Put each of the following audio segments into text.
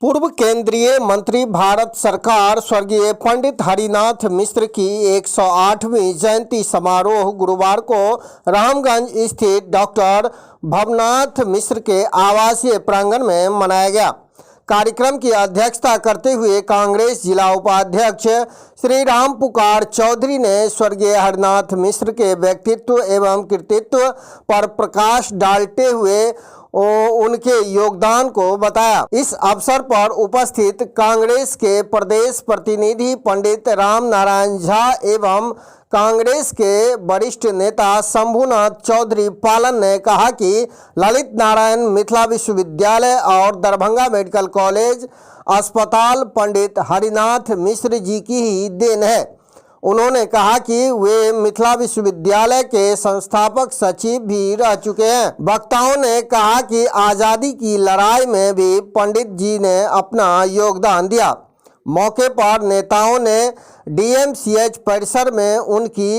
पूर्व केंद्रीय मंत्री भारत सरकार स्वर्गीय पंडित हरिनाथ मिश्र की 108वीं जयंती समारोह गुरुवार को रामगंज स्थित डॉक्टर भवनाथ मिश्र के आवासीय प्रांगण में मनाया गया। कार्यक्रम की अध्यक्षता करते हुए कांग्रेस जिला उपाध्यक्ष श्री राम पुकार चौधरी ने स्वर्गीय हरिनाथ मिश्र के व्यक्तित्व एवं कृतित्व पर प्रकाश डालते हुए उनके योगदान को बताया। इस अवसर पर उपस्थित कांग्रेस के प्रदेश प्रतिनिधि पंडित राम नारायण झा एवं कांग्रेस के वरिष्ठ नेता शंभुनाथ चौधरी पालन ने कहा कि ललित नारायण मिथिला विश्वविद्यालय और दरभंगा मेडिकल कॉलेज अस्पताल पंडित हरिनाथ मिश्र जी की ही देन है। उन्होंने कहा कि वे मिथिला विश्वविद्यालय के संस्थापक सचिव भी रह चुके हैं। वक्ताओं ने कहा कि आज़ादी की लड़ाई में भी पंडित जी ने अपना योगदान दिया। मौके पर नेताओं ने डीएमसीएच परिसर में उनकी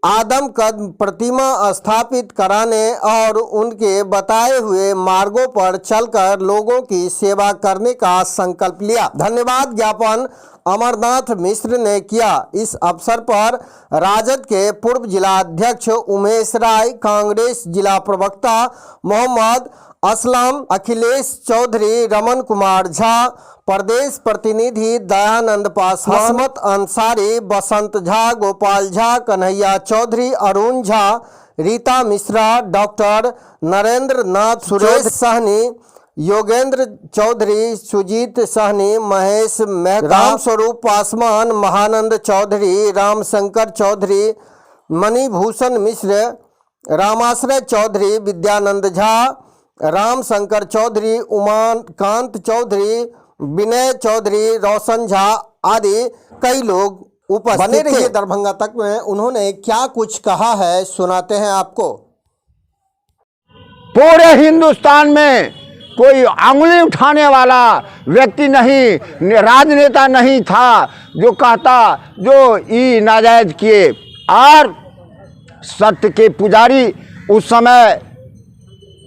आदमकद प्रतिमा स्थापित कराने और उनके बताए हुए मार्गों पर चलकर लोगों की सेवा करने का संकल्प लिया। धन्यवाद ज्ञापन अमरनाथ मिश्र ने किया। इस अवसर पर राजद के पूर्व जिला अध्यक्ष उमेश राय, कांग्रेस जिला प्रवक्ता मोहम्मद असलम, अखिलेश चौधरी, रमन कुमार झा, प्रदेश प्रतिनिधि दयानंद पासवान, हसमत अंसारी, बसंत झा, गोपाल झा, कन्हैया चौधरी, अरुण झा, रीता मिश्रा, डॉक्टर नरेंद्र नाथ, सुरेश सहनी, योगेंद्र चौधरी, सुजीत सहनी, महेश मेहता, राम स्वरूप पासवान, महानंद चौधरी, रामशंकर चौधरी, मणिभूषण मिश्र, रामाश्रय चौधरी, विद्यानंद झा, रामशंकर चौधरी, उमाकांत चौधरी, विनय चौधरी, रोशन झा आदि कई लोग उपस्थित बने रहिए दरभंगा तक में उन्होंने क्या कुछ कहा है, सुनाते हैं आपको। पूरे हिंदुस्तान में कोई अंगुली उठाने वाला व्यक्ति नहीं, राजनेता नहीं था जो कहता जो ई नाजायज किए। और सत्य के पुजारी उस समय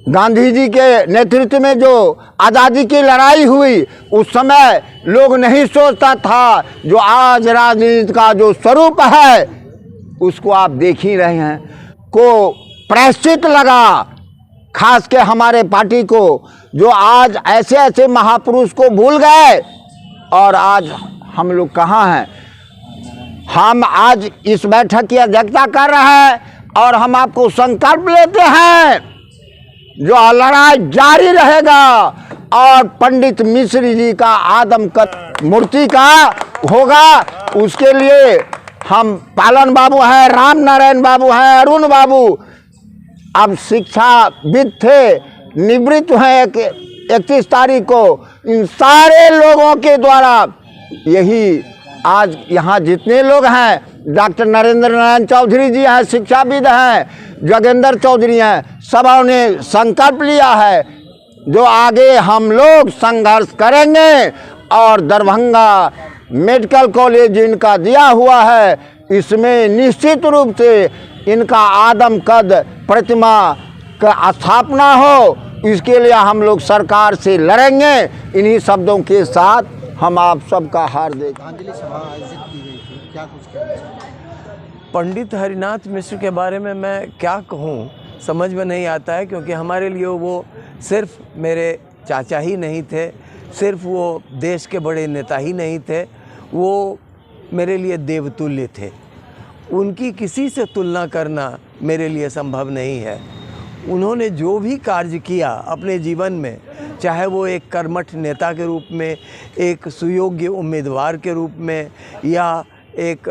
गांधी जी के नेतृत्व में जो आज़ादी की लड़ाई हुई उस समय लोग नहीं सोचता था जो आज राजनीति का जो स्वरूप है उसको आप देख ही रहे हैं। को प्रायश्चित लगा खास के हमारे पार्टी को जो आज ऐसे ऐसे महापुरुष को भूल गए और आज हम लोग कहाँ हैं। हम आज इस बैठक की अध्यक्षता कर रहे हैं और हम आपको संकल्प लेते हैं जो लड़ाई जारी रहेगा और पंडित मिश्र जी का आदमकद मूर्ति का होगा। उसके लिए हम पालन बाबू हैं, राम नारायण बाबू हैं, अरुण बाबू अब शिक्षाविद थे, निवृत्त हैं 31 तारीख को। इन सारे लोगों के द्वारा यही आज यहाँ जितने लोग हैं, डॉक्टर नरेंद्र नारायण चौधरी जी हैं, शिक्षाविद हैं, जोगेंद्र चौधरी हैं, सबों ने संकल्प लिया है जो आगे हम लोग संघर्ष करेंगे और दरभंगा मेडिकल कॉलेज इनका दिया हुआ है, इसमें निश्चित रूप से इनका आदमकद प्रतिमा का स्थापना हो। इसके लिए हम लोग सरकार से लड़ेंगे। इन्हीं शब्दों के साथ हम आप सबका हार्दिक श्रद्धांजलि सभा आयोजित की गई थी, क्या कुछ कहना चाहिए? पंडित हरिनाथ मिश्र के बारे में मैं क्या कहूँ समझ में नहीं आता है, क्योंकि हमारे लिए वो सिर्फ मेरे चाचा ही नहीं थे, सिर्फ वो देश के बड़े नेता ही नहीं थे, वो मेरे लिए देवतुल्य थे। उनकी किसी से तुलना करना मेरे लिए संभव नहीं है। उन्होंने जो भी कार्य किया अपने जीवन में, चाहे वो एक कर्मठ नेता के रूप में, एक सुयोग्य उम्मीदवार के रूप में, या एक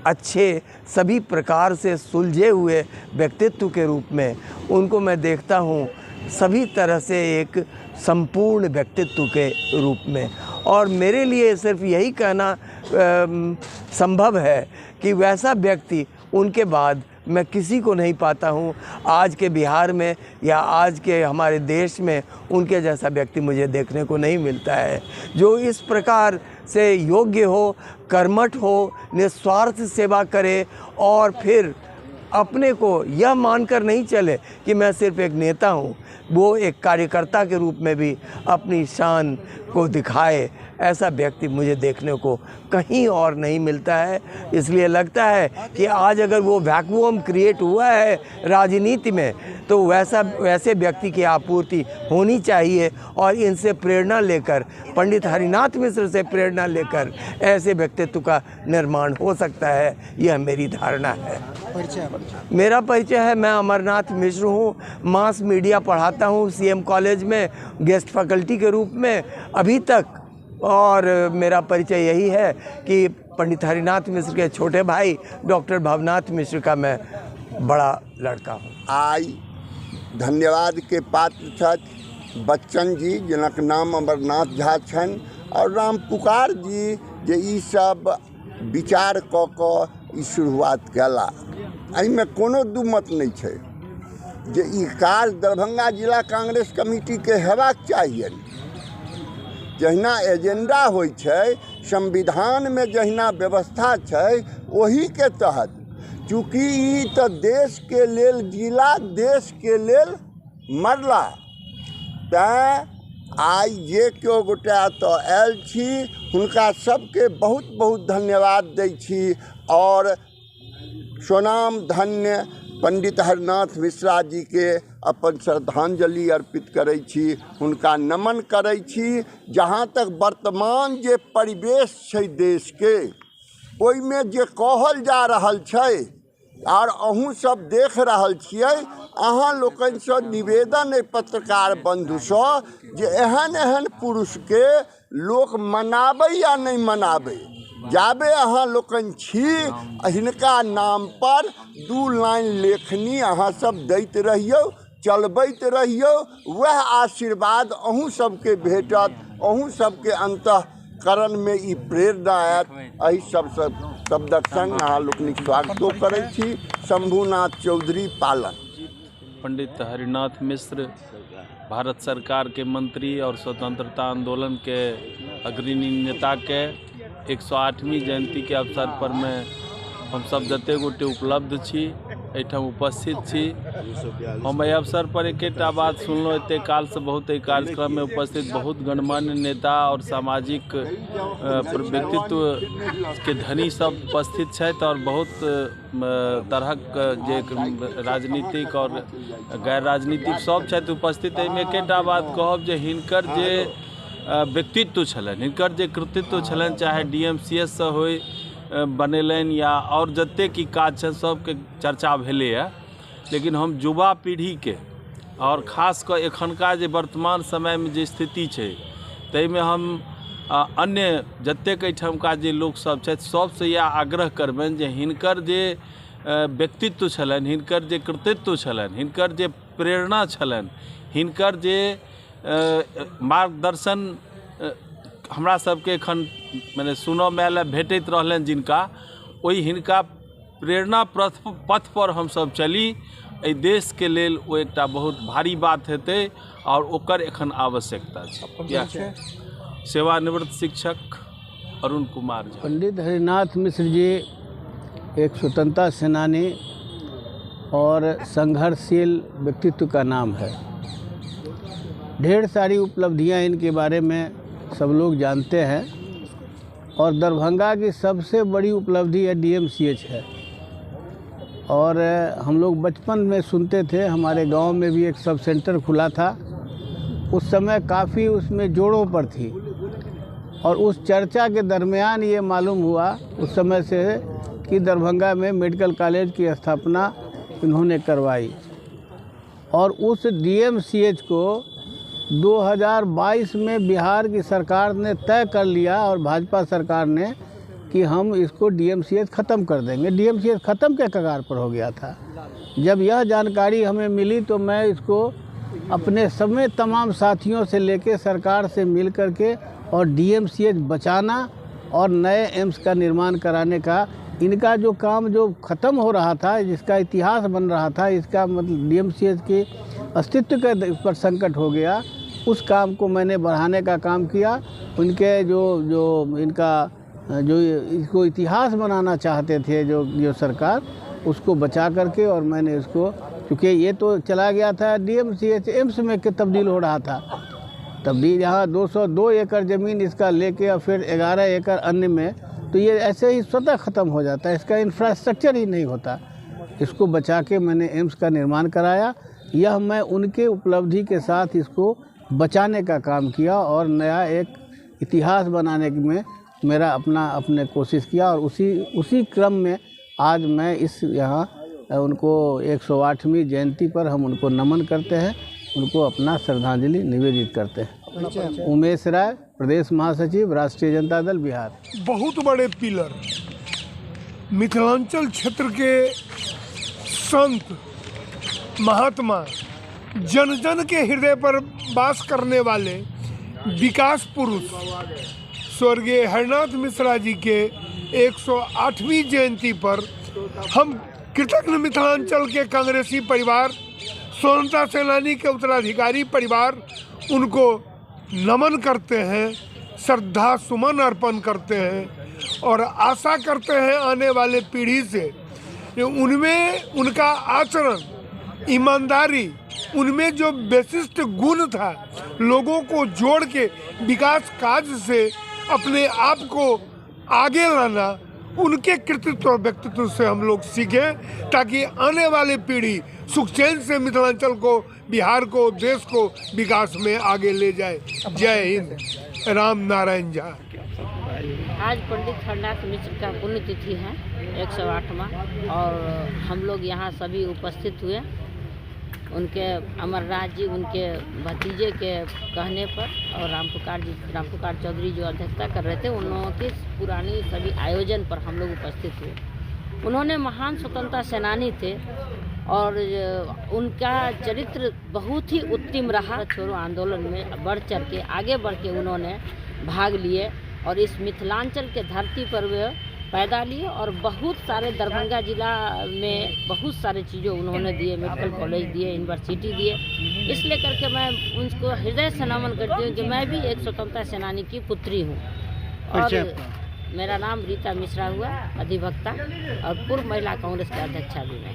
अच्छे सभी प्रकार से सुलझे हुए व्यक्तित्व के रूप में, उनको मैं देखता हूँ सभी तरह से एक संपूर्ण व्यक्तित्व के रूप में। और मेरे लिए सिर्फ यही कहना संभव है कि वैसा व्यक्ति उनके बाद मैं किसी को नहीं पाता हूँ। आज के बिहार में या आज के हमारे देश में उनके जैसा व्यक्ति मुझे देखने को नहीं मिलता है, जो इस प्रकार से योग्य हो, कर्मठ हो, निस्वार्थ सेवा करे और फिर अपने को यह मानकर नहीं चले कि मैं सिर्फ एक नेता हूँ, वो एक कार्यकर्ता के रूप में भी अपनी शान को दिखाए, ऐसा व्यक्ति मुझे देखने को कहीं और नहीं मिलता है। इसलिए लगता है कि आज अगर वो वैक्यूम क्रिएट हुआ है राजनीति में, तो वैसे व्यक्ति की आपूर्ति होनी चाहिए और इनसे प्रेरणा लेकर, पंडित हरिनाथ मिश्र से प्रेरणा लेकर ऐसे व्यक्तित्व का निर्माण हो सकता है, यह मेरी धारणा है। मेरा परिचय है, मैं अमरनाथ मिश्र हूँ, मास मीडिया पढ़ाता हूँ सीएम कॉलेज में गेस्ट फैकल्टी के रूप में अभी तक। और मेरा परिचय यही है कि पंडित हरिनाथ मिश्र के छोटे भाई डॉक्टर भवनाथ मिश्र का मैं बड़ा लड़का हूँ। आई धन्यवाद के पात्र छथि बच्चन जी, जिनक नाम अमरनाथ झा छनि, और राम पुकार जी जे ई सब विचार कऽ कऽ ई शुरुआत कला। एहिमे कोनो दू मत नहीं छै जे ई काज दरभंगा जिला कांग्रेस कमिटी के हेबाक चाहिए। जहिना एजेंडा होइ छै, संविधान में जहिना व्यवस्था छै, ओही के तहत, चूँकि ई तो देश के लेल जिला, देश के लेल मरला, तैं आइ जे केओ गोटा एतऽ आयल छी, हुनका सबके बहुत बहुत धन्यवाद दै छी और स्वनाम धन्य पंडित हरिनाथ मिश्रा जी के अपन श्रद्धांजलि अर्पित करै छी, हुनका नमन करै छी। जहाँ तक वर्तमान जे परिवेश छै देश के, ओहिमे जे कहल जा रहल छै और अहूँ सब देख रहल छियै, अहाँ लोकनिसँ निवेदन अइ पत्रकार बंधुसँ जे एहन एहन पुरुष के लोक मनाबै या नहीं मनाबै, जाबे अहाँ लोकनि छी हिनका नाम पर 2 लाइन लेखनी अहाँ सब दैत रहियौ, चलबैत रहियौ, वह आशीर्वाद अहूँ सबके भेटत, अहूँ सबके अंतःकरण में ई प्रेरणा आयत। एहि सब शब्दक संग अहाँ लोकनिक स्वागतो करै छी। शंभुनाथ चौधरी, पालन। पंडित हरिनाथ मिश्र भारत सरकार के मंत्री और स्वतंत्रता आंदोलन के अग्रणी नेता के 108वीं जयंती के अवसर पर मैं हम सब जते गोटे उपलब्ध छी, एहिठाम उपस्थित छी। हम एहि अवसर पर एकेटा बात सुनलहुँ एते काल से बहुत एहि कार्यक्रम में उपस्थित बहुत गणमान्य नेता और सामाजिक व्यक्तित्व के धनी सब उपस्थित छथि और बहुत तरहक जे राजनीतिक और गैर राजनीतिक सब छथि उपस्थित। एहिमे एकेटा बात कहब जे हिनकर जे व्यक्तित्व छलनि, हिनकर जे कृतित्व छलनि, चाहे DMCS से होय बनेलनि या और जतेक की काज छै सबके चर्चा भेलैए, लेकिन हम युवा पीढ़ी के और खास कऽ एखनका जे वर्तमान समय में जे स्थिति छै, ताहिमे हम अन्य जतेक एहिठामका जे लोक सब छथि सबसँ इएह आग्रह करबनि जे हिनकर जे व्यक्तित्व छलनि, हिनकर जे कृतित्व छलनि, हिनकर जे प्रेरणा छलनि, हिनकर जे मार्गदर्शन हमरा सबके एखन मने सुनऽ में आयल भेटैत रहलनि जिनका, ओहि हिनका प्रेरणा पथ पर हम सब चली, एहि देश के लेल ओ एकटा बहुत भारी बात हेतै और ओकर एखन आवश्यकता छै। सेवानिवृत्त शिक्षक अरुण कुमार जी। पंडित हरिनाथ मिश्र जी एक स्वतंत्रता सेनानी और संघर्षशील व्यक्तित्व का नाम है। ढेर सारी उपलब्धियां इनके बारे में सब लोग जानते हैं और दरभंगा की सबसे बड़ी उपलब्धि है DMCH है। और हम लोग बचपन में सुनते थे, हमारे गांव में भी एक सब सेंटर खुला था, उस समय काफ़ी उसमें जोड़ों पर थी और उस चर्चा के दरमियान ये मालूम हुआ उस समय से कि दरभंगा में मेडिकल कॉलेज की स्थापना इन्होंने करवाई और उस DMCH को 2022 में बिहार की सरकार ने तय कर लिया और भाजपा सरकार ने कि हम इसको DMCH ख़त्म कर देंगे। DMCH ख़त्म के कगार पर हो गया था। जब यह जानकारी हमें मिली तो मैं इसको अपने समेत तमाम साथियों से लेकर सरकार से मिल कर के और DMCH बचाना और नए एम्स का निर्माण कराने का, इनका जो काम जो ख़त्म हो रहा था, जिसका इतिहास बन रहा था, इसका मतलब DMCH के अस्तित्व के पर संकट हो गया, उस काम को मैंने बढ़ाने का काम किया। उनके जो इनका जो इसको इतिहास बनाना चाहते थे जो सरकार, उसको बचा करके और मैंने इसको, क्योंकि ये तो चला गया था DMCH एम्स में के तब्दील हो रहा था, तब्दील यहाँ 202 एकड़ ज़मीन इसका लेके और फिर 11 एकड़ अन्य में, तो ये ऐसे ही स्वतः ख़त्म हो जाता है, इसका इंफ्रास्ट्रक्चर ही नहीं होता। इसको बचा के मैंने एम्स का निर्माण कराया। यह मैं उनके उपलब्धि के साथ इसको बचाने का काम किया और नया एक इतिहास बनाने में मेरा अपने कोशिश किया, और उसी क्रम में आज मैं इस यहाँ उनको 108वीं जयंती पर हम उनको नमन करते हैं, उनको अपना श्रद्धांजलि निवेदित करते हैं। उमेश राय, प्रदेश महासचिव, राष्ट्रीय जनता दल, बिहार। बहुत बड़े पिलर, मिथिलांचल क्षेत्र के संत महात्मा, जन जन के हृदय पर वास करने वाले विकास पुरुष स्वर्गीय हरिनाथ मिश्रा जी के 108वीं जयंती पर हम कृतज्ञ मिथिलांचल के कांग्रेसी परिवार, स्वतंत्रता सेनानी के उत्तराधिकारी परिवार उनको नमन करते हैं, श्रद्धा सुमन अर्पण करते हैं और आशा करते हैं आने वाले पीढ़ी से उनमें उनका आचरण, ईमानदारी, उनमें जो विशिष्ट गुण था, लोगों को जोड़ के विकास कार्य से अपने आप को आगे लाना, उनके कृतित्व और व्यक्तित्व से हम लोग सीखें, ताकि आने वाली पीढ़ी सुख चैन से मिथिलांचल को, बिहार को, देश को विकास में आगे ले जाए। जय हिंद। राम नारायण झा। आज पंडित हरिनाथ मिश्र का पुण्यतिथि है 108वां, और हम लोग यहाँ सभी उपस्थित हुए उनके अमरनाथ जी, उनके भतीजे के कहने पर, और रामपुकार चौधरी जो अध्यक्षता कर रहे थे, उन्होंने की पुरानी सभी आयोजन पर हम लोग उपस्थित हुए। उन्होंने महान स्वतंत्रता सेनानी थे और उनका चरित्र बहुत ही उत्तम रहा। छोड़ो आंदोलन में बढ़ चढ़ के आगे बढ़ के उन्होंने भाग लिए और इस मिथिलांचल के धरती पर वे पैदा लिए, और बहुत सारे दरभंगा जिला में बहुत सारे चीज़ों उन्होंने दिए, मेडिकल कॉलेज दिए, यूनिवर्सिटी दिए। इसलिए करके मैं उनको हृदय से नमन करती हूँ कि मैं भी एक स्वतंत्रता सेनानी की पुत्री हूँ। और मेरा नाम रीता मिश्रा हुआ, अधिवक्ता, और पूर्व महिला कांग्रेस के अध्यक्षा भी मैं।